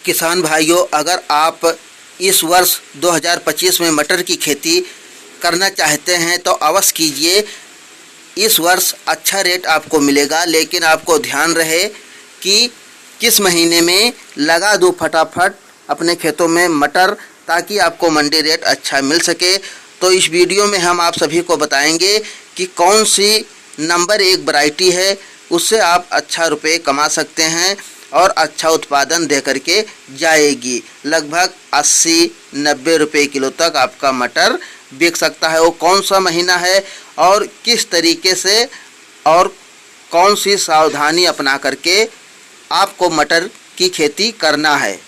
किसान भाइयों, अगर आप इस वर्ष 2025 में मटर की खेती करना चाहते हैं तो अवश्य कीजिए। इस वर्ष अच्छा रेट आपको मिलेगा, लेकिन आपको ध्यान रहे कि किस महीने में लगा दो फटाफट अपने खेतों में मटर, ताकि आपको मंडी रेट अच्छा मिल सके। तो इस वीडियो में हम आप सभी को बताएंगे कि कौन सी नंबर 1 वैरायटी है, उससे आप अच्छा रुपए कमा सकते हैं और अच्छा उत्पादन दे करके जाएगी। लगभग 80-90 रुपये किलो तक आपका मटर बिक सकता है। वो कौन सा महीना है और किस तरीके से और कौन सी सावधानी अपना करके आपको मटर की खेती करना है।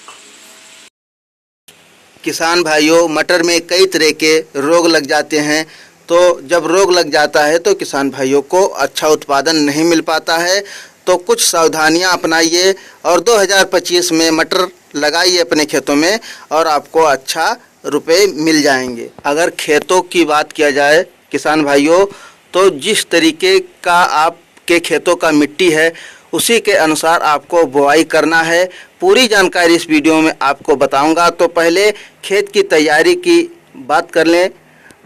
किसान भाइयों, मटर में कई तरह के रोग लग जाते हैं। तो जब रोग लग जाता है तो किसान भाइयों को अच्छा उत्पादन नहीं मिल पाता है। तो कुछ सावधानियां अपनाइए और 2025 में मटर लगाइए अपने खेतों में और आपको अच्छा रुपए मिल जाएंगे। अगर खेतों की बात किया जाए किसान भाइयों, तो जिस तरीके का आपके खेतों का मिट्टी है उसी के अनुसार आपको बुआई करना है। पूरी जानकारी इस वीडियो में आपको बताऊंगा। तो पहले खेत की तैयारी की बात कर लें।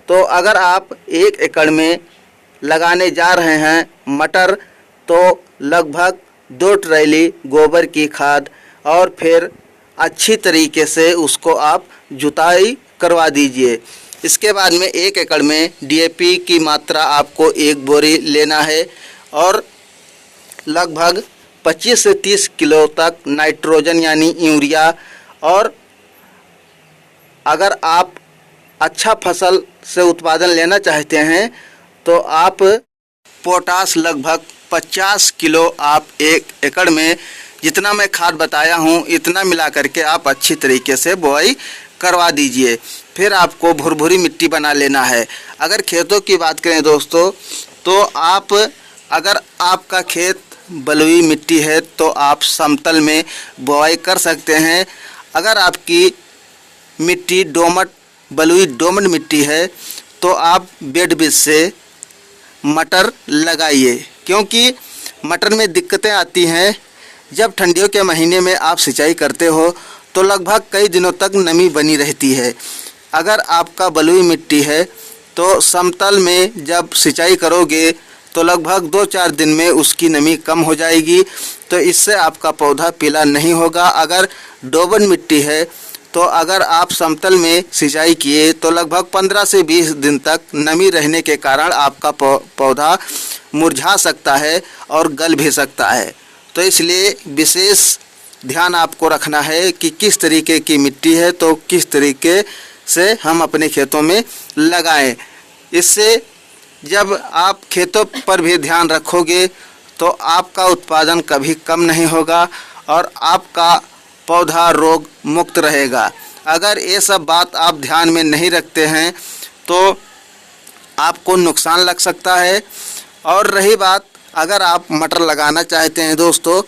तो अगर आप 1 एकड़ में लगाने जा रहे हैं मटर, तो लगभग 2 ट्रॉली गोबर की खाद और फिर अच्छी तरीके से उसको आप जुताई करवा दीजिए। इसके बाद में 1 एकड़ में डीएपी की मात्रा आपको 1 बोरी लेना है और लगभग 25 से 30 किलो तक नाइट्रोजन यानी यूरिया। और अगर आप अच्छा फसल से उत्पादन लेना चाहते हैं तो आप पोटास लगभग 50 किलो आप 1 एकड़ में, जितना मैं खाद बताया हूँ इतना मिला करके आप अच्छी तरीके से बुआई करवा दीजिए। फिर आपको भुरभुरी मिट्टी बना लेना है। अगर खेतों की बात करें दोस्तों, तो आप अगर आपका खेत बलुई मिट्टी है तो आप समतल में बुआई कर सकते हैं। अगर आपकी मिट्टी बलुई दोमट मिट्टी है तो आप बेड बीज से मटर लगाइए, क्योंकि मटर में दिक्कतें आती हैं। जब ठंडियों के महीने में आप सिंचाई करते हो तो लगभग कई दिनों तक नमी बनी रहती है। अगर आपका बलुई मिट्टी है तो समतल में जब सिंचाई करोगे तो लगभग 2-4 दिन में उसकी नमी कम हो जाएगी, तो इससे आपका पौधा पीला नहीं होगा। अगर दोमट मिट्टी है तो अगर आप समतल में सिंचाई किए तो लगभग 15 से 20 दिन तक नमी रहने के कारण आपका पौधा मुरझा सकता है और गल भी सकता है। तो इसलिए विशेष ध्यान आपको रखना है कि किस तरीके की मिट्टी है तो किस तरीके से हम अपने खेतों में लगाएं। इससे जब आप खेतों पर भी ध्यान रखोगे तो आपका उत्पादन कभी कम नहीं होगा और आपका पौधा रोग मुक्त रहेगा। अगर ये सब बात आप ध्यान में नहीं रखते हैं तो आपको नुकसान लग सकता है। और रही बात, अगर आप मटर लगाना चाहते हैं दोस्तों,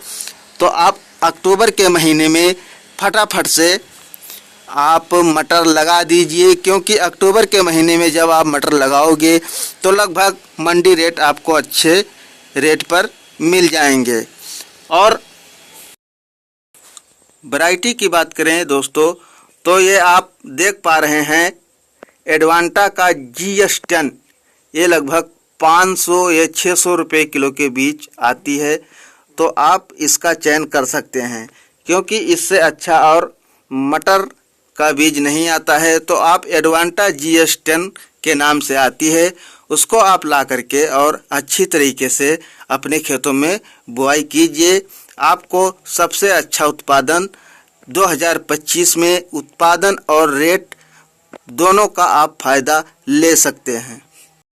तो आप अक्टूबर के महीने में फटाफट से आप मटर लगा दीजिए, क्योंकि अक्टूबर के महीने में जब आप मटर लगाओगे तो लगभग मंडी रेट आपको अच्छे रेट पर मिल जाएंगे। और वैरायटी की बात करें दोस्तों, तो ये आप देख पा रहे हैं एडवांटा का GS10, ये लगभग 500 या 600 रुपये किलो के बीच आती है। तो आप इसका चयन कर सकते हैं, क्योंकि इससे अच्छा और मटर का बीज नहीं आता है। तो आप एडवांटा GS10 के नाम से आती है, उसको आप ला करके और अच्छी तरीके से अपने खेतों में बुआई कीजिए। आपको सबसे अच्छा उत्पादन 2025 में उत्पादन और रेट दोनों का आप फायदा ले सकते हैं।